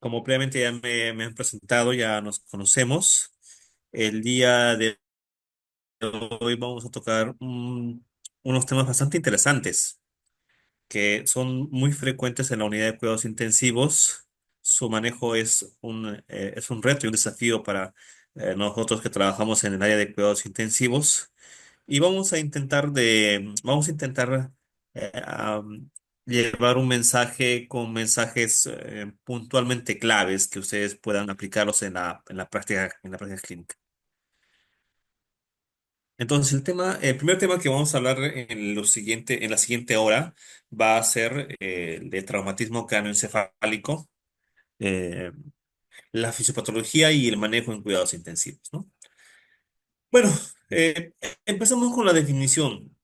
Como previamente ya me han presentado, ya nos conocemos. El día de hoy vamos a tocar unos temas bastante interesantes que son muy frecuentes en la unidad de cuidados intensivos. Su manejo es un reto y un desafío para nosotros que trabajamos en el área de cuidados intensivos. Y vamos a intentar llevar un mensaje con mensajes puntualmente claves que ustedes puedan aplicarlos en la práctica clínica. Entonces, el primer tema que vamos a hablar en la siguiente hora va a ser el de traumatismo cráneoencefálico, eh, la fisiopatología y el manejo en cuidados intensivos, ¿no? Bueno, empezamos con la definición.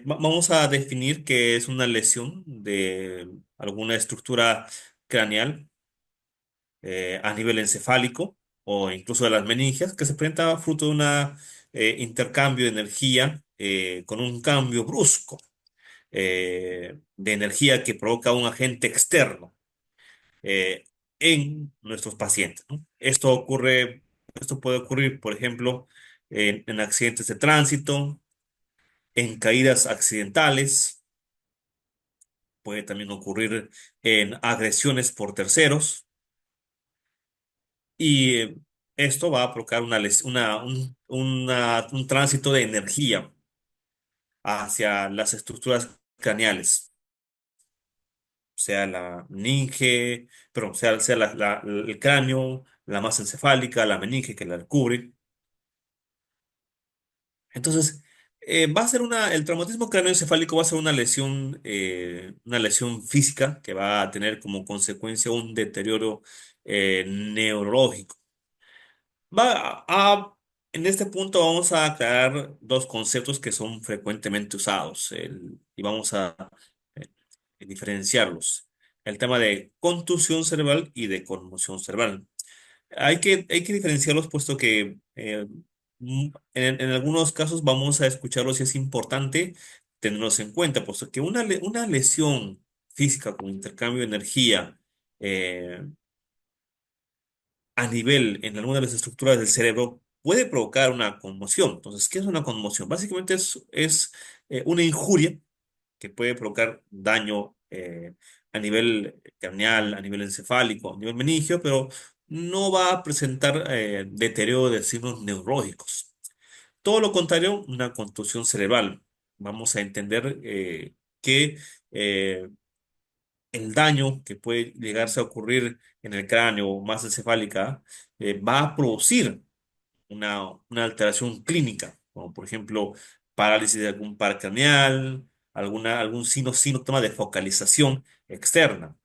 Vamos a definir qué es una lesión de alguna estructura craneal a nivel encefálico o incluso de las meningias que se presenta fruto de un intercambio de energía con un cambio brusco de energía que provoca un agente externo eh, en nuestros pacientes, ¿no? Esto puede ocurrir, por ejemplo, en accidentes de tránsito, en caídas accidentales, puede también ocurrir en agresiones por terceros y esto va a provocar un tránsito de energía hacia las estructuras craneales, sea la meninge, perdón, sea el cráneo, la masa encefálica, la meninge que la cubre. Entonces, el traumatismo cráneoencefálico va a ser una lesión física que va a tener como consecuencia un deterioro neurológico. Va a, en este punto vamos a aclarar dos conceptos que son frecuentemente usados y vamos a eh, diferenciarlos. El tema de contusión cerebral y de conmoción cerebral. Hay que diferenciarlos puesto que en algunos casos vamos a escucharlos y es importante tenerlos en cuenta, puesto que una lesión física con intercambio de energía a nivel en alguna de las estructuras del cerebro puede provocar una conmoción. Entonces, ¿qué es una conmoción? Básicamente es una injuria que puede provocar daño a nivel craneal, a nivel encefálico, a nivel meningio, pero no va a presentar deterioro de signos neurológicos. Todo lo contrario, una contusión cerebral. Vamos a entender que eh, el daño que puede llegarse a ocurrir en el cráneo o masa encefálica va a producir una alteración clínica, como por ejemplo parálisis de algún par craneal, algún síntoma de focalización externa.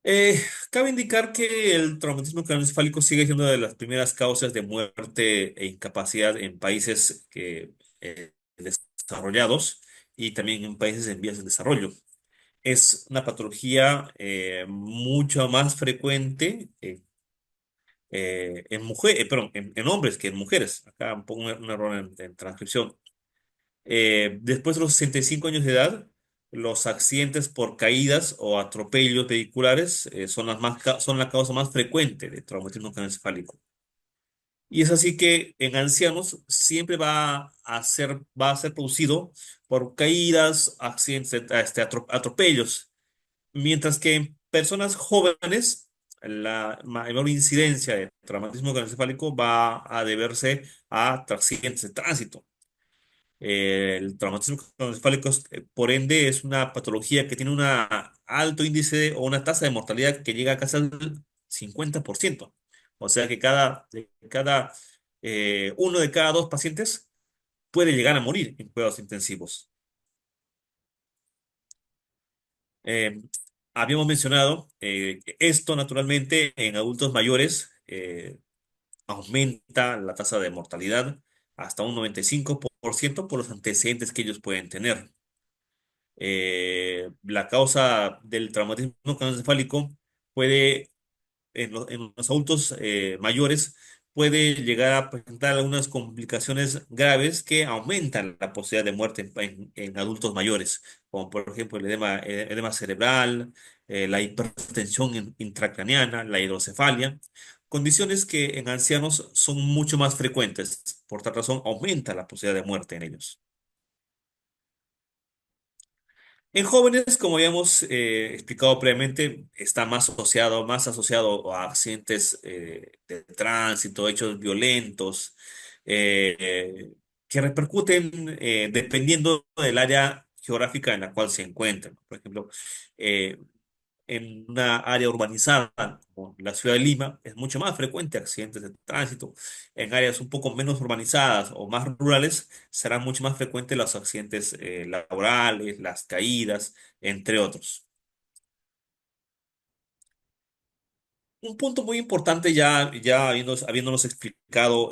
Eh, Cabe indicar que el traumatismo craneoencefálico sigue siendo una de las primeras causas de muerte e incapacidad en países desarrollados y también en países en vías de desarrollo. Es una patología mucho más frecuente en hombres que en mujeres. Acá un poco un error en transcripción. Después de los 65 años de edad, los accidentes por caídas o atropellos vehiculares son la causa más frecuente de traumatismo craneoencefálico. Y es así que en ancianos siempre va a ser producido por caídas, accidentes, atropellos. Mientras que en personas jóvenes, la mayor incidencia de traumatismo craneoencefálico va a deberse a accidentes de tránsito. El traumatismo craneoencefálico, por ende, es una patología que tiene un alto índice o una tasa de mortalidad que llega a casi al 50%. O sea que uno de cada dos pacientes puede llegar a morir en cuidados intensivos. Eh, Habíamos mencionado que esto naturalmente en adultos mayores aumenta la tasa de mortalidad hasta un 95% por los antecedentes que ellos pueden tener. La causa del traumatismo craneoencefálico puede en los adultos mayores puede llegar a presentar algunas complicaciones graves que aumentan la posibilidad de muerte en adultos mayores, como por ejemplo edema cerebral, la hipertensión intracraneana, la hidrocefalia, condiciones que en ancianos son mucho más frecuentes. Por tal razón, aumenta la posibilidad de muerte en ellos. En jóvenes, como habíamos explicado previamente, está más asociado a accidentes de tránsito, hechos violentos, eh, que repercuten dependiendo del área geográfica en la cual se encuentran. Por ejemplo, eh, en una área urbanizada como la ciudad de Lima, es mucho más frecuente accidentes de tránsito. En áreas un poco menos urbanizadas o más rurales, serán mucho más frecuentes los accidentes laborales, las caídas, entre otros. Un punto muy importante ya habiéndonos explicado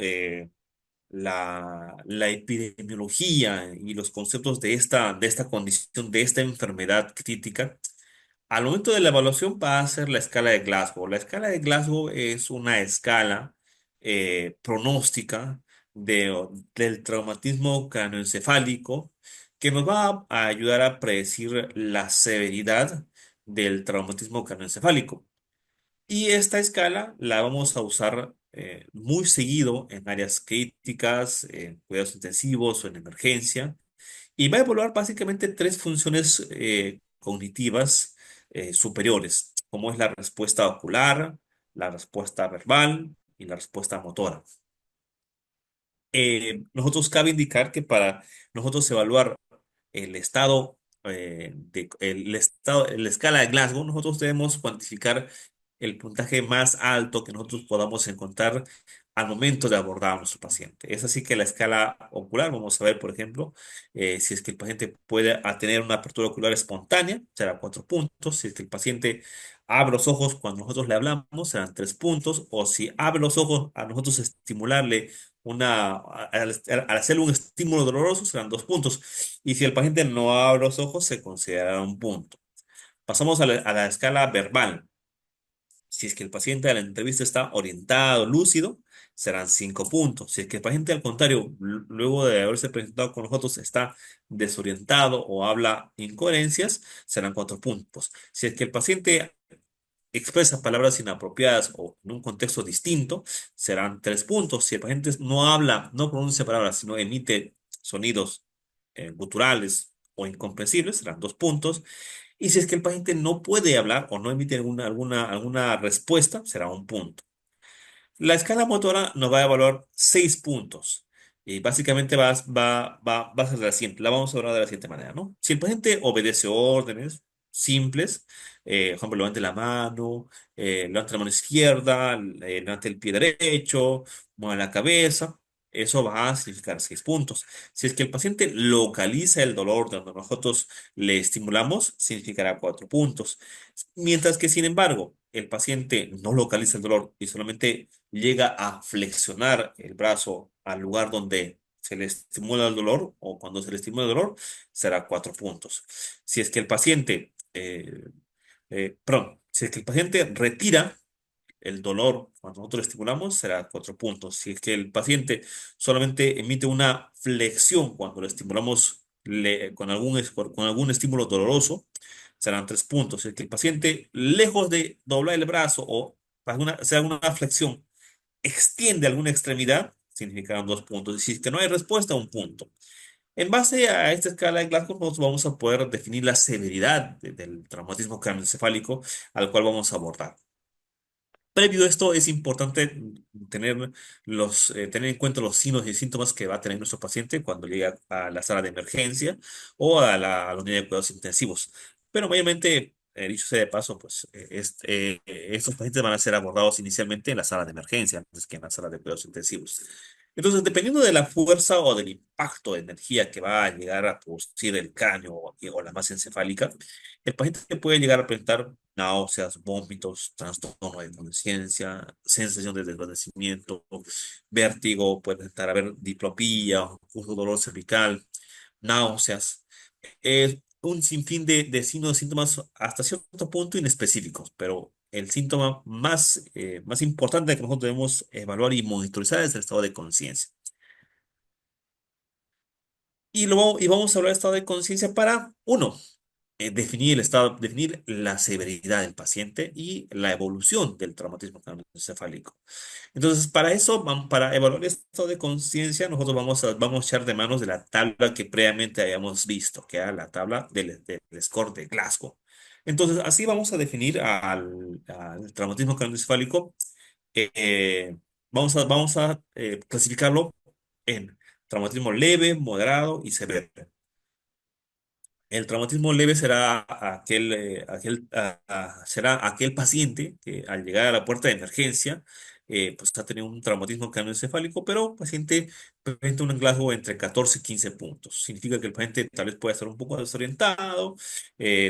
la epidemiología y los conceptos de esta condición, de esta enfermedad crítica. Al momento de la evaluación va a ser la escala de Glasgow. La escala de Glasgow es una escala pronóstica del traumatismo craneoencefálico que nos va a ayudar a predecir la severidad del traumatismo craneoencefálico. Y esta escala la vamos a usar muy seguido en áreas críticas, en cuidados intensivos o en emergencia. Y va a evaluar básicamente tres funciones cognitivas superiores, como es la respuesta ocular, la respuesta verbal y la respuesta motora. Nosotros cabe indicar que para nosotros evaluar el estado, la escala de Glasgow, nosotros debemos cuantificar el puntaje más alto que nosotros podamos encontrar al momento de abordar a nuestro paciente. Es así que la escala ocular, vamos a ver, por ejemplo, si es que el paciente puede tener una apertura ocular espontánea, será 4 puntos. Si es que el paciente abre los ojos cuando nosotros le hablamos, serán 3 puntos. O si abre los ojos a nosotros estimularle al hacerle un estímulo doloroso, serán 2 puntos. Y si el paciente no abre los ojos, se considera un punto. Pasamos a la escala verbal. Si es que el paciente a la entrevista está orientado, lúcido, serán 5 puntos. Si es que el paciente, al contrario, luego de haberse presentado con nosotros, está desorientado o habla incoherencias, serán 4 puntos. Si es que el paciente expresa palabras inapropiadas o en un contexto distinto, serán 3 puntos. Si el paciente no habla, no pronuncia palabras, sino emite sonidos guturales o incomprensibles, serán 2 puntos. Y si es que el paciente no puede hablar o no emite alguna respuesta, será 1 punto. La escala motora nos va a evaluar 6 puntos. Y básicamente va a ser la siguiente, la vamos a evaluar de la siguiente manera, ¿no? Si el paciente obedece órdenes simples, por ejemplo, levante la mano, levante la mano izquierda, levante el pie derecho, mueva la cabeza, eso va a significar 6 puntos. Si es que el paciente localiza el dolor donde nosotros le estimulamos, significará 4 puntos. Mientras que, sin embargo, el paciente no localiza el dolor y solamente llega a flexionar el brazo al lugar donde se le estimula el dolor o cuando se le estimula el dolor, será 4 puntos. Si es que el paciente, perdón, si es que el paciente retira el dolor cuando nosotros le estimulamos, será 4 puntos. Si es que el paciente solamente emite una flexión cuando le estimulamos con algún estímulo doloroso, serán 3 puntos. Si es que el paciente, lejos de doblar el brazo o hacer alguna flexión, extiende alguna extremidad, significarán 2 puntos. Y si es que no hay respuesta, 1 punto. En base a esta escala de Glasgow, nosotros vamos a poder definir la severidad del traumatismo craneoencefálico al cual vamos a abordar. Previo a esto, es importante tener en cuenta los signos y síntomas que va a tener nuestro paciente cuando llega a la sala de emergencia o a la unidad de cuidados intensivos. Pero mayormente, dicho sea de paso, pues estos pacientes van a ser abordados inicialmente en la sala de emergencia antes que en la sala de cuidados intensivos. Entonces, dependiendo de la fuerza o del impacto de energía que va a llegar a producir el cráneo o la masa encefálica, el paciente puede llegar a presentar náuseas, vómitos, trastorno de conciencia, sensación de desvanecimiento, vértigo, puede estar haber diplopía, incluso dolor cervical, náuseas. Un sinfín de signos y síntomas hasta cierto punto inespecíficos, pero el síntoma más importante que nosotros debemos evaluar y monitorizar es el estado de conciencia. Y vamos a hablar de estado de conciencia para, uno, definir el estado, definir la severidad del paciente y la evolución del traumatismo craneoencefálico. Entonces, para eso, para evaluar el estado de conciencia, nosotros vamos a echar de manos de la tabla que previamente habíamos visto, que era la tabla del score de Glasgow. Entonces, así vamos a definir al traumatismo craneoencefálico. eh, vamos a clasificarlo en traumatismo leve, moderado y severo. El traumatismo leve será será aquel paciente que al llegar a la puerta de emergencia, pues ha tenido un traumatismo craneoencefálico, pero el paciente presenta un Glasgow entre 14 y 15 puntos. Significa que el paciente tal vez pueda estar un poco desorientado,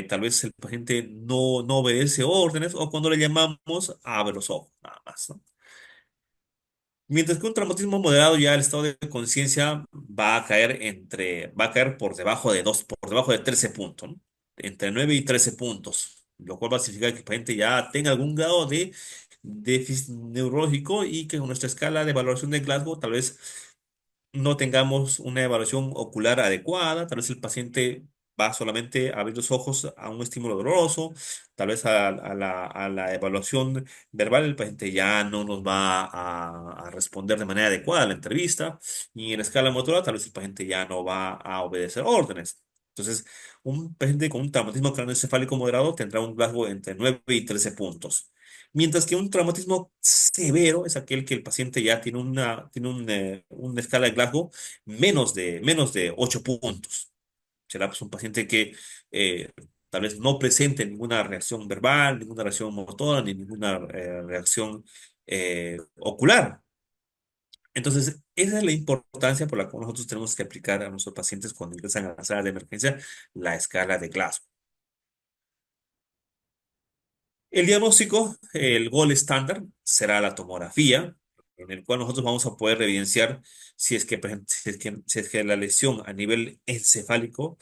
tal vez el paciente no obedece órdenes o cuando le llamamos abre los ojos, nada más, ¿no? Mientras que un traumatismo moderado ya el estado de conciencia va a caer por debajo de por debajo de 13 puntos, ¿no? Entre 9 y 13 puntos, lo cual va a significar que el paciente ya tenga algún grado de déficit neurológico y que con nuestra escala de valoración de Glasgow tal vez no tengamos una evaluación ocular adecuada, tal vez el paciente va solamente a abrir los ojos a un estímulo doloroso, tal vez a la evaluación verbal el paciente ya no nos va a responder de manera adecuada a la entrevista y en la escala motora tal vez el paciente ya no va a obedecer órdenes. Entonces, un paciente con un traumatismo craneoencefálico moderado tendrá un Glasgow entre 9 y 13 puntos. Mientras que un traumatismo severo es aquel que el paciente ya una escala de Glasgow menos de 8 puntos. Será pues un paciente que eh, tal vez no presente ninguna reacción verbal, ninguna reacción motora, ni ninguna reacción ocular. Entonces, esa es la importancia por la cual nosotros tenemos que aplicar a nuestros pacientes cuando ingresan a la sala de emergencia la escala de Glasgow. El diagnóstico, el gold estándar, será la tomografía, en el cual nosotros vamos a poder evidenciar si es que, si es que la lesión a nivel encefálico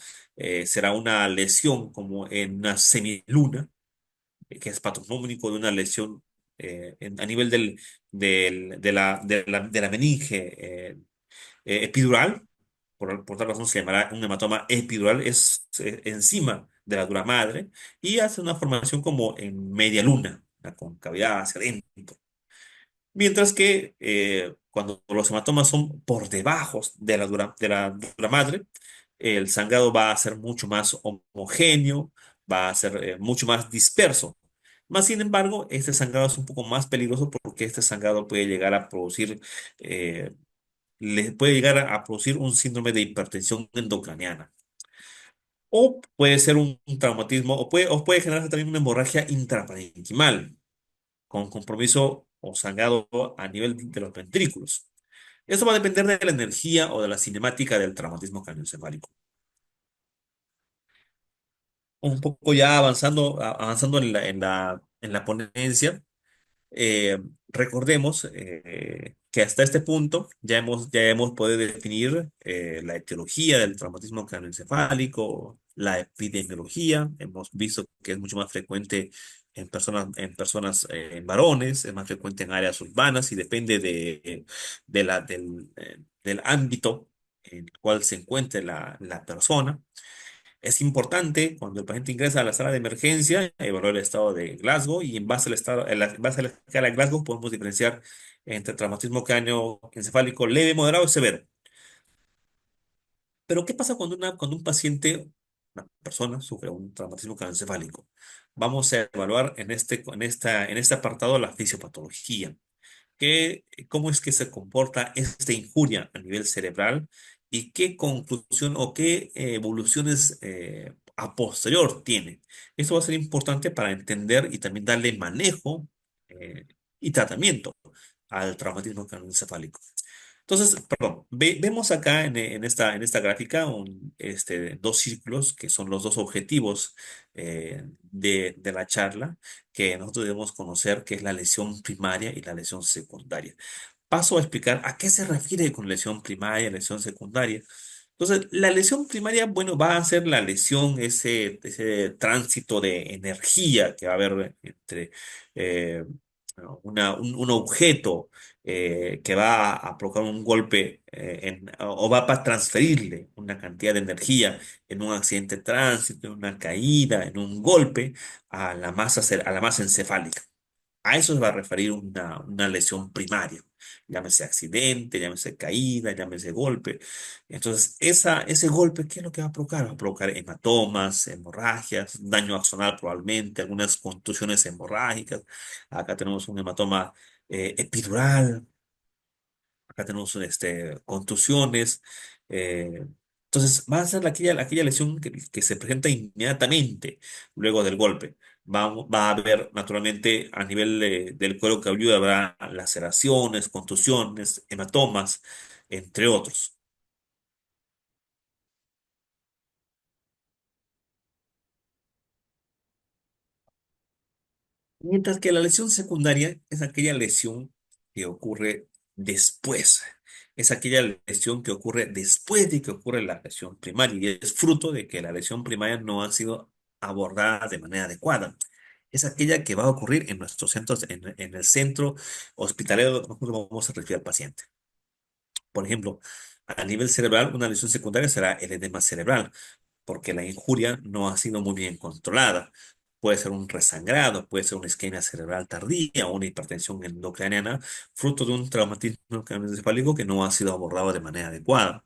será una lesión como en una semiluna, que es patognomónico de una lesión a nivel de la meninge epidural, por tal razón se llamará un hematoma epidural, es encima de la dura madre y hace una formación como en media luna, la concavidad hacia adentro. Mientras que cuando los hematomas son por debajo de la dura madre, el sangrado va a ser mucho más homogéneo, va a ser mucho más disperso. Más sin embargo, este sangrado es un poco más peligroso porque este sangrado puede llegar a producir le puede llegar a producir un síndrome de hipertensión endocraniana. O puede ser un traumatismo, o puede generarse también una hemorragia intraparenquimal, con compromiso o sangrado a nivel de los ventrículos. Eso va a depender de la energía o de la cinemática del traumatismo craneoencefálico. Un poco ya avanzando en en la ponencia, recordemos que hasta este punto ya hemos podido definir la etiología del traumatismo craneoencefálico, la epidemiología. Hemos visto que es mucho más frecuente en varones, es más frecuente en áreas urbanas y depende del ámbito en el cual se encuentre la persona. Es importante cuando el paciente ingresa a la sala de emergencia evaluar el estado de Glasgow y en base al estado, en base a la escala de Glasgow podemos diferenciar entre traumatismo cráneoencefálico leve, moderado y severo. Pero ¿qué pasa cuando un paciente, una persona, sufre un traumatismo craneoencefálico? Vamos a evaluar en este apartado la fisiopatología. ¿Cómo es que se comporta esta injuria a nivel cerebral y qué conclusión o qué evoluciones a posterior tiene? Esto va a ser importante para entender y también darle manejo eh, y tratamiento al traumatismo craneoencefálico. Entonces, perdón, vemos acá en esta gráfica dos círculos que son los dos objetivos de la charla que nosotros debemos conocer, que es la lesión primaria y la lesión secundaria. Paso a explicar a qué se refiere con lesión primaria y lesión secundaria. Entonces, la lesión primaria, bueno, va a ser la lesión, ese tránsito de energía que va a haber entre eh, un objeto que va a provocar un golpe o va para transferirle una cantidad de energía en un accidente de tránsito, en una caída, en un golpe a la masa encefálica. A eso se va a referir una lesión primaria. Llámese accidente, llámese caída, llámese golpe. Entonces, ese golpe, ¿qué es lo que va a provocar? Va a provocar hematomas, hemorragias, daño axonal probablemente, algunas contusiones hemorrágicas. Acá tenemos un hematoma epidural. Acá tenemos contusiones. eh, entonces, va a ser aquella lesión que se presenta inmediatamente luego del golpe. Va a haber, naturalmente, a nivel del cuero cabelludo, habrá laceraciones, contusiones, hematomas, entre otros. Mientras que la lesión secundaria es aquella lesión que ocurre después. Es aquella lesión que ocurre después de que ocurre la lesión primaria y es fruto de que la lesión primaria no ha sido abordada de manera adecuada. Es aquella que va a ocurrir en nuestros centros, en el centro hospitalario donde nosotros vamos a recibir al paciente. Por ejemplo, a nivel cerebral, una lesión secundaria será el edema cerebral porque la injuria no ha sido muy bien controlada. Puede ser un resangrado, puede ser una isquemia cerebral tardía o una hipertensión endocraniana, fruto de un traumatismo craneoencefálico que no ha sido abordado de manera adecuada.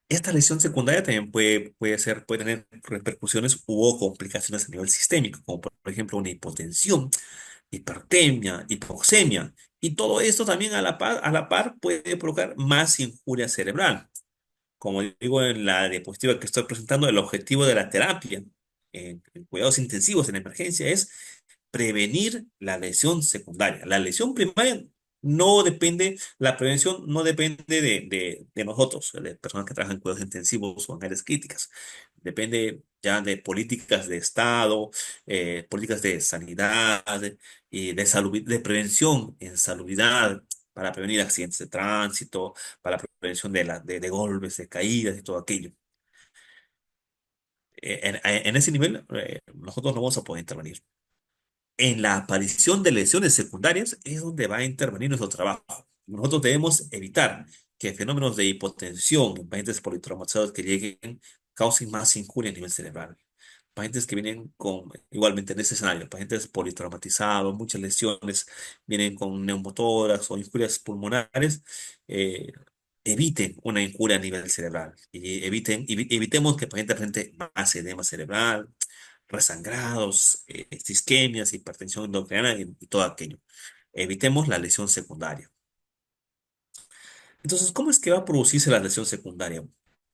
Esta lesión secundaria también puede tener repercusiones o complicaciones a nivel sistémico, como por ejemplo una hipotensión, hipertemia, hipoxemia. Y todo esto también a la par puede provocar más injuria cerebral. Como digo en la diapositiva que estoy presentando, el objetivo de la terapia en cuidados intensivos en emergencia es prevenir la lesión secundaria. La lesión primaria no depende, la prevención no depende de nosotros, de personas que trabajan en cuidados intensivos o en áreas críticas. Depende ya de políticas de Estado, políticas de sanidad y de salud, de prevención en salubridad para prevenir accidentes de tránsito, para la prevención de golpes, de caídas y todo aquello. En ese nivel, nosotros no vamos a poder intervenir. En la aparición de lesiones secundarias es donde va a intervenir nuestro trabajo. Nosotros debemos evitar que fenómenos de hipotensión en pacientes politraumatizados que lleguen causen más injuria a nivel cerebral. Pacientes que vienen con, igualmente en ese escenario, pacientes politraumatizados, muchas lesiones, vienen con neumotórax o injurias pulmonares, eh, eviten una injuria a nivel cerebral y evitemos que el paciente presente más edema cerebral, resangrados, isquemias, hipertensión endocrinal y todo aquello. Evitemos la lesión secundaria. Entonces, ¿cómo es que va a producirse la lesión secundaria?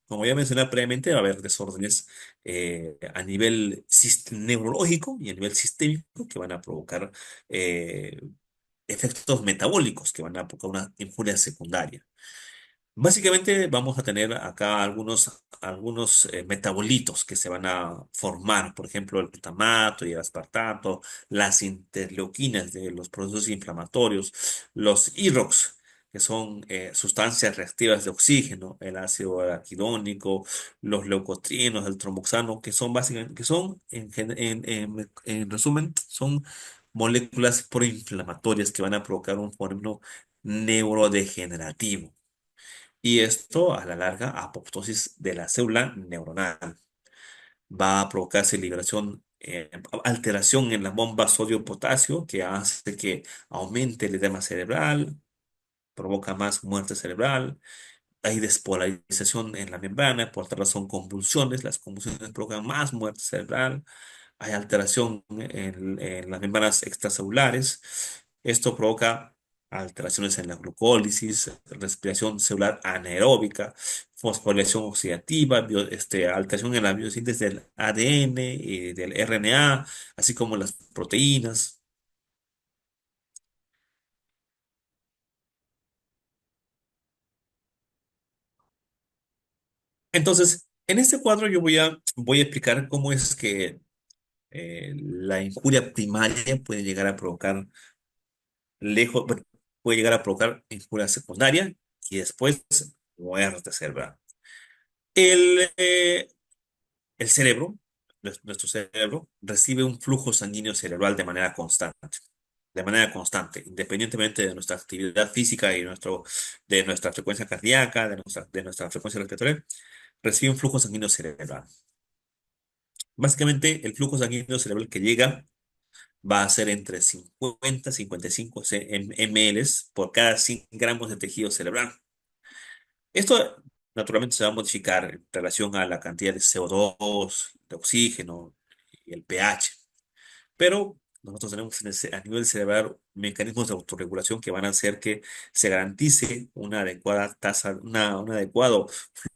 Como ya mencioné previamente, va a haber desórdenes a nivel neurológico y a nivel sistémico que van a provocar eh, efectos metabólicos que van a provocar una injuria secundaria. Básicamente vamos a tener acá algunos metabolitos que se van a formar, por ejemplo, el glutamato y el aspartato, las interleuquinas de los procesos inflamatorios, los IROX, que son sustancias reactivas de oxígeno, el ácido araquidónico, los leucotrienos, el tromboxano, que son básicamente, que son, en resumen, son moléculas proinflamatorias que van a provocar un fenómeno neurodegenerativo y esto a la larga apoptosis de la célula neuronal. Va a provocarse liberación, alteración en la bomba sodio-potasio que hace que aumente el edema cerebral, provoca más muerte cerebral. Hay despolarización en la membrana, por tal razón convulsiones, las convulsiones provocan más muerte cerebral. Hay alteración en las membranas extracelulares. Esto provoca alteraciones en la glucólisis, respiración celular anaeróbica, fosforilación oxidativa, alteración en la biosíntesis del ADN y del RNA, así como las proteínas. Entonces, en este cuadro yo voy a explicar cómo es que la injuria primaria puede llegar a provocar bueno, puede llegar a provocar injuria secundaria y después muerte cerebral. El, eh, el cerebro, nuestro cerebro, recibe un flujo sanguíneo cerebral de manera constante, independientemente de nuestra actividad física y de nuestra frecuencia cardíaca, de nuestra frecuencia respiratoria, recibe un flujo sanguíneo cerebral. Básicamente, el flujo sanguíneo cerebral que llega va a ser entre 50 y 55 ml por cada 100 gramos de tejido cerebral. Esto naturalmente se va a modificar en relación a la cantidad de CO2, de oxígeno y el pH. Pero nosotros tenemos a nivel cerebral mecanismos de autorregulación que van a hacer que se garantice una adecuada tasa, un adecuado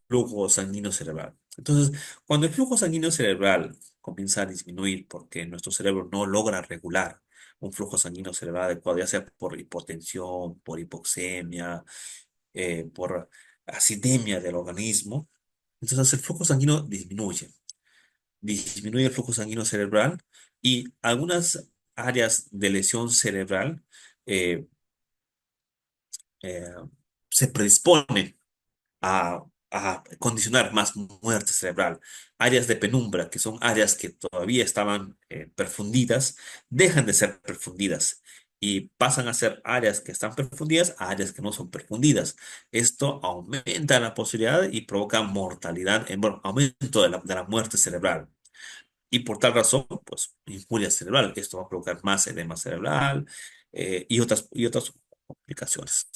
flujo sanguíneo cerebral. Entonces, cuando el flujo sanguíneo cerebral comienza a disminuir porque nuestro cerebro no logra regular un flujo sanguíneo cerebral adecuado, ya sea por hipotensión, por hipoxemia, por acidemia del organismo, entonces el flujo sanguíneo disminuye el flujo sanguíneo cerebral y algunas áreas de lesión cerebral eh, eh, se predisponen a condicionar más muerte cerebral. Áreas de penumbra, que son áreas que todavía estaban perfundidas, dejan de ser perfundidas y pasan a ser áreas que están perfundidas a áreas que no son perfundidas. Esto aumenta la posibilidad y provoca mortalidad, bueno, aumento de la muerte cerebral. Y por tal razón, pues, injuria cerebral. Esto va a provocar más edema cerebral y otras complicaciones.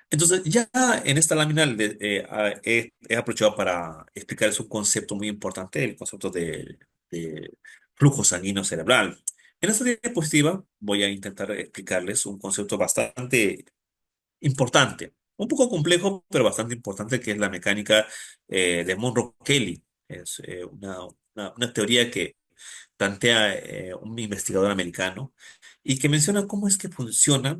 Entonces, ya en esta lámina he aprovechado para explicarles un concepto muy importante, el concepto de flujo sanguíneo cerebral. En esta diapositiva voy a intentar explicarles un concepto bastante importante, un poco complejo, pero bastante importante, que es la mecánica de Monroe-Kelly. Es una teoría que plantea un investigador americano y que menciona cómo es que funciona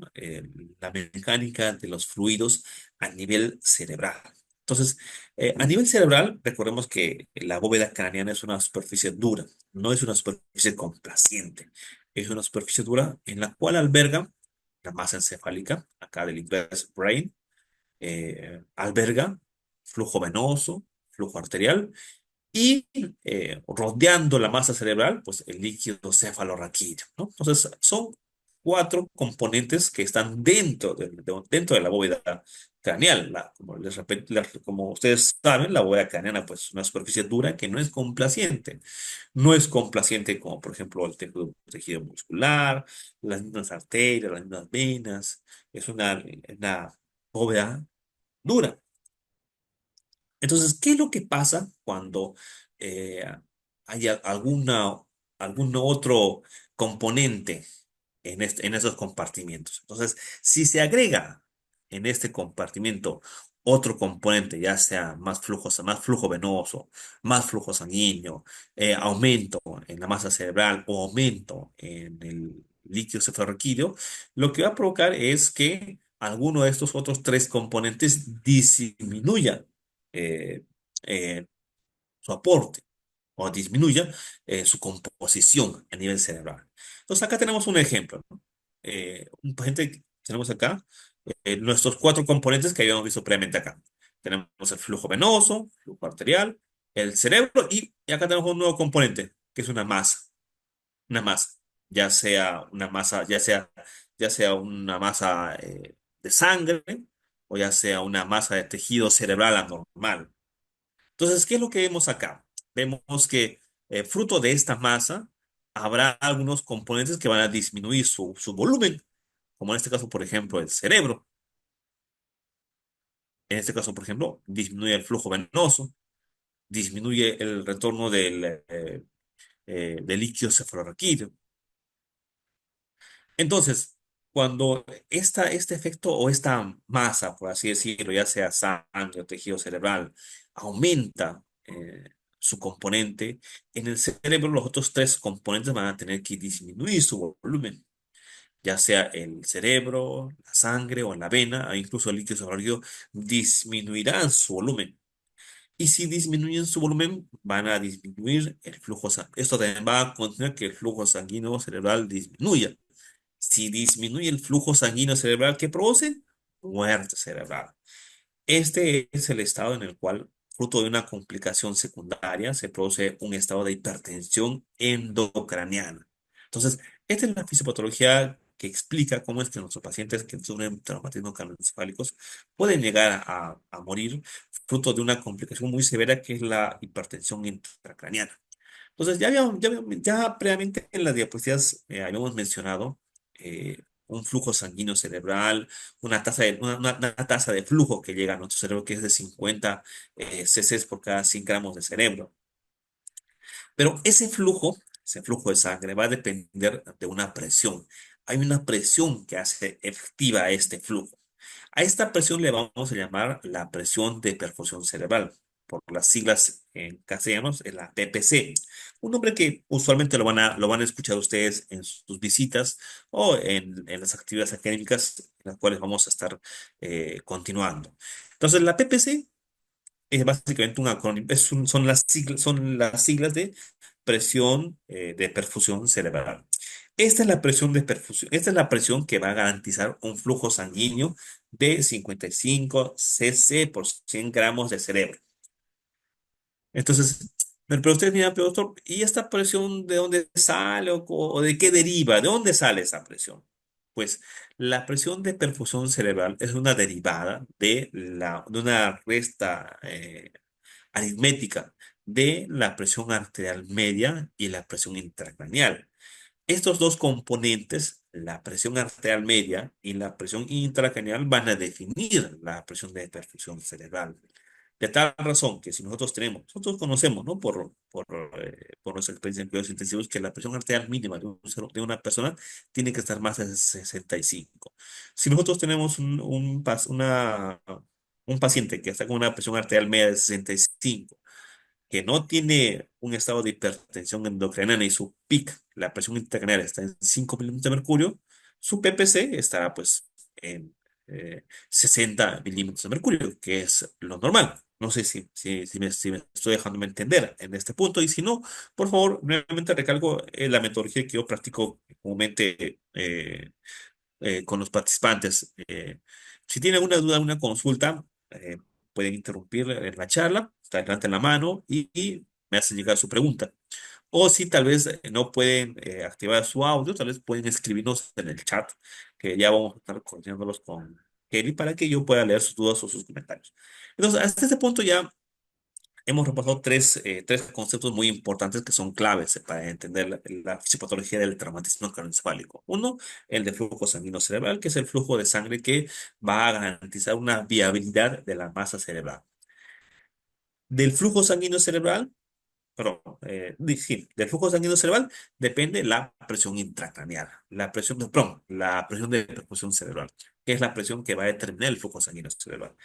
la mecánica de los fluidos a nivel cerebral. Entonces, a nivel cerebral, recordemos que la bóveda craneana es una superficie dura, no es una superficie complaciente, es una superficie dura en la cual alberga la masa encefálica, acá del inglés brain, alberga flujo venoso, flujo arterial y rodeando la masa cerebral, pues el líquido cefalorraquídeo, ¿no? Entonces, son cuatro componentes que están dentro de la bóveda craneal. Como ustedes saben, la bóveda craneana, pues, es una superficie dura que no es complaciente. No es complaciente como, por ejemplo, el tejido muscular, las mismas arterias, las mismas venas. Es una bóveda dura. Entonces, ¿qué es lo que pasa cuando eh, hay algún otro componente en esos compartimientos? Entonces, si se agrega en este compartimento otro componente, ya sea más flujo venoso, más flujo sanguíneo, aumento en la masa cerebral o aumento en el líquido cefalorraquídeo, lo que va a provocar es que alguno de estos otros tres componentes disminuya eh, eh, su aporte o disminuya su composición a nivel cerebral. Entonces acá tenemos un ejemplo, ¿no? Un paciente que tenemos acá, nuestros cuatro componentes que habíamos visto previamente acá. Tenemos el flujo venoso, flujo arterial, el cerebro y acá tenemos un nuevo componente, que es una masa, ya sea una masa de sangre o ya sea una masa de tejido cerebral anormal. Entonces, ¿qué es lo que vemos acá? Vemos que fruto de esta masa habrá algunos componentes que van a disminuir su volumen, como en este caso, por ejemplo, el cerebro. En este caso, por ejemplo, disminuye el flujo venoso, disminuye el retorno del líquido cefalorraquídeo. Entonces, cuando este efecto o esta masa, por así decirlo, ya sea sangre o tejido cerebral, aumenta su componente, en el cerebro los otros tres componentes van a tener que disminuir su volumen, ya sea el cerebro, la sangre o la vena, e incluso el líquido cerebral disminuirán su volumen. Y si disminuyen su volumen, van a disminuir el flujo sanguíneo. Esto también va a continuar que el flujo sanguíneo cerebral disminuya. Si disminuye el flujo sanguíneo cerebral, ¿qué produce? Muerte cerebral. Este es el estado en el cual, fruto de una complicación secundaria, se produce un estado de hipertensión endocraniana. Entonces, esta es la fisiopatología que explica cómo es que nuestros pacientes que sufren traumatismos craneoencefálicos pueden llegar a morir fruto de una complicación muy severa que es la hipertensión intracraniana. Entonces, ya previamente en las diapositivas habíamos mencionado un flujo sanguíneo cerebral, una tasa de flujo que llega a nuestro cerebro que es de 50 cc por cada 100 gramos de cerebro. Pero ese flujo de sangre va a depender de una presión. Hay una presión que hace efectiva este flujo. A esta presión le vamos a llamar la presión de perfusión cerebral. Por las siglas en castellanos, es la PPC. Un nombre que usualmente lo van a escuchar ustedes en sus visitas o en las actividades académicas en las cuales vamos a estar continuando. Entonces, la PPC es básicamente un acrónimo, son las siglas de presión de perfusión cerebral. Esta es la presión de perfusión, esta es la presión que va a garantizar un flujo sanguíneo de 55 cc por 100 gramos de cerebro. Entonces, pero ustedes dirán, pero doctor, ¿y esta presión de dónde sale o de qué deriva? ¿De dónde sale esa presión? Pues la presión de perfusión cerebral es una derivada de una resta aritmética de la presión arterial media y la presión intracraneal. Estos dos componentes, la presión arterial media y la presión intracraneal, van a definir la presión de perfusión cerebral. De tal razón que si nosotros conocemos, ¿no? Por nuestra experiencia en cuidados intensivos, que la presión arterial mínima de una persona tiene que estar más de 65. Si nosotros tenemos un paciente que está con una presión arterial media de 65, que no tiene un estado de hipertensión endocrinal y su peak, la presión intracranial está en 5 milímetros de mercurio, su PPC estará pues en 60 milímetros de mercurio, que es lo normal. No sé si me estoy dejándome entender en este punto y si no, por favor, nuevamente recalco la metodología que yo practico comúnmente con los participantes. Si tienen alguna duda, una consulta, pueden interrumpir la charla, está delante en la mano y me hacen llegar su pregunta. O si tal vez no pueden activar su audio, tal vez pueden escribirnos en el chat, que ya vamos a estar coordinándolos con Kelly para que yo pueda leer sus dudas o sus comentarios. Entonces, hasta este punto ya hemos repasado tres conceptos muy importantes que son claves para entender la fisiopatología del traumatismo craneoencefálico. Uno, el de flujo sanguíneo cerebral, que es el flujo de sangre que va a garantizar una viabilidad de la masa cerebral. Del flujo sanguíneo cerebral, perdón, sí, del flujo sanguíneo cerebral depende la presión intracraneal, la presión de perfusión cerebral, que es la presión que va a determinar el flujo sanguíneo cerebral.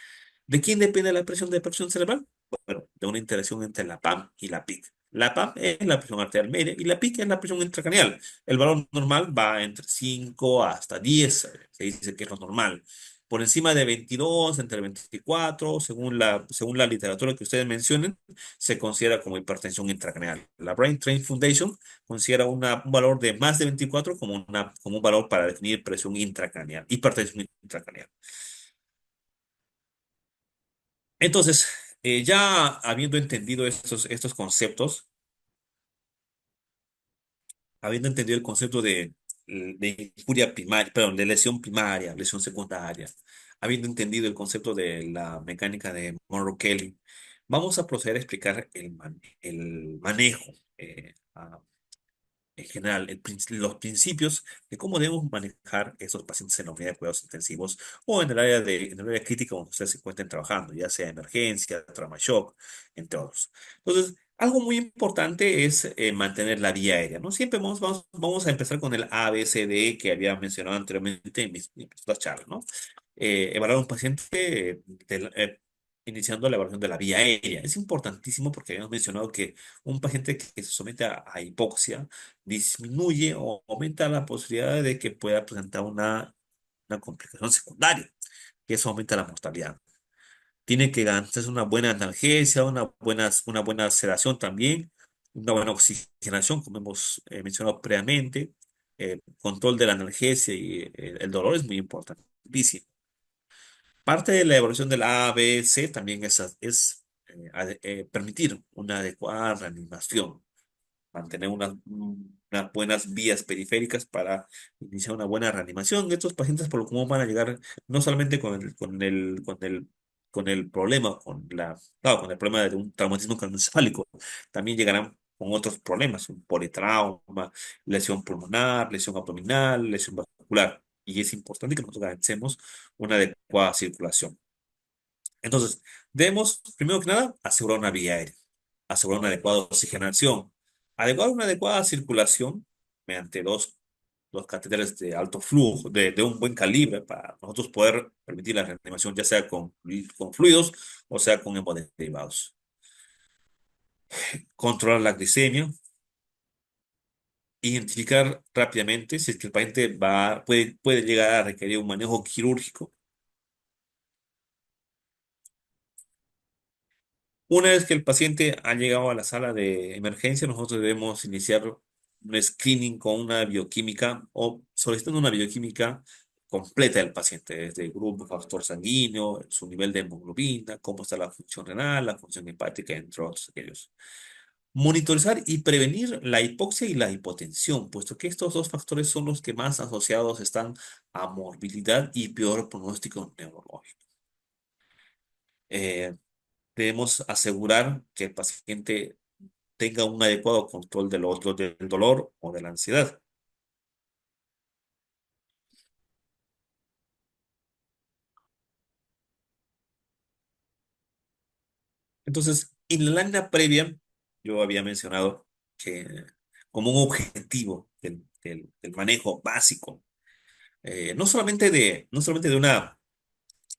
¿De quién depende la presión de perfusión cerebral? Bueno, de una interacción entre la PAM y la PIC. La PAM es la presión arterial media y la PIC es la presión intracraneal. El valor normal va entre 5 hasta 10, se dice que es lo normal. Por encima de 22, entre 24, según la literatura que ustedes mencionen, se considera como hipertensión intracraneal. La Brain Train Foundation considera un valor de más de 24 como un valor para definir presión intracraneal, hipertensión intracraneal. Entonces, ya habiendo entendido estos conceptos, habiendo entendido el concepto de injuria primaria, perdón, de lesión primaria, lesión secundaria, habiendo entendido el concepto de la mecánica de Monroe-Kelly, vamos a proceder a explicar el manejo en general, los principios de cómo debemos manejar esos pacientes en la unidad de cuidados intensivos o en el área crítica donde ustedes se encuentren trabajando, ya sea emergencia, trauma shock, entre otros. Entonces, algo muy importante es mantener la vía aérea, ¿no? Siempre vamos a empezar con el ABCD que había mencionado anteriormente en mis otras charlas, ¿no? Evaluar a un paciente iniciando la evaluación de la vía aérea. Es importantísimo porque habíamos mencionado que un paciente que se somete a hipoxia disminuye o aumenta la posibilidad de que pueda presentar una complicación secundaria, que eso aumenta la mortalidad. Tiene que garantizarse una buena analgesia, una buena sedación también, una buena oxigenación, como hemos mencionado previamente. Control de la analgesia y el dolor es muy importantísimo. Parte de la evaluación del A, B, C también es permitir una adecuada reanimación, mantener unas buenas vías periféricas para iniciar una buena reanimación. Estos pacientes por lo común van a llegar no solamente con el problema, claro, con el problema de un traumatismo craneoencefálico, también llegarán con otros problemas, un politrauma, lesión pulmonar, lesión abdominal, lesión vascular. Y es importante que nosotros garanticemos una adecuada circulación. Entonces, debemos, primero que nada, asegurar una vía aérea, asegurar una adecuada oxigenación, adecuar una adecuada circulación mediante dos catéteres de alto flujo, de un buen calibre, para nosotros poder permitir la reanimación, ya sea con fluidos o sea con hemoderivados. Controlar la glicemia, identificar rápidamente si es que el paciente puede llegar a requerir un manejo quirúrgico. Una vez que el paciente ha llegado a la sala de emergencia, nosotros debemos iniciar un screening con una bioquímica o solicitando una bioquímica completa del paciente, desde el grupo, factor sanguíneo, su nivel de hemoglobina, cómo está la función renal, la función hepática, entre otros aquellos. Monitorizar y prevenir la hipoxia y la hipotensión, puesto que estos dos factores son los que más asociados están a morbilidad y peor pronóstico neurológico. Eh, Debemos asegurar que el paciente tenga un adecuado control del dolor o de la ansiedad. Entonces, en la lámina previa, yo había mencionado que como un objetivo del manejo básico, no solamente de una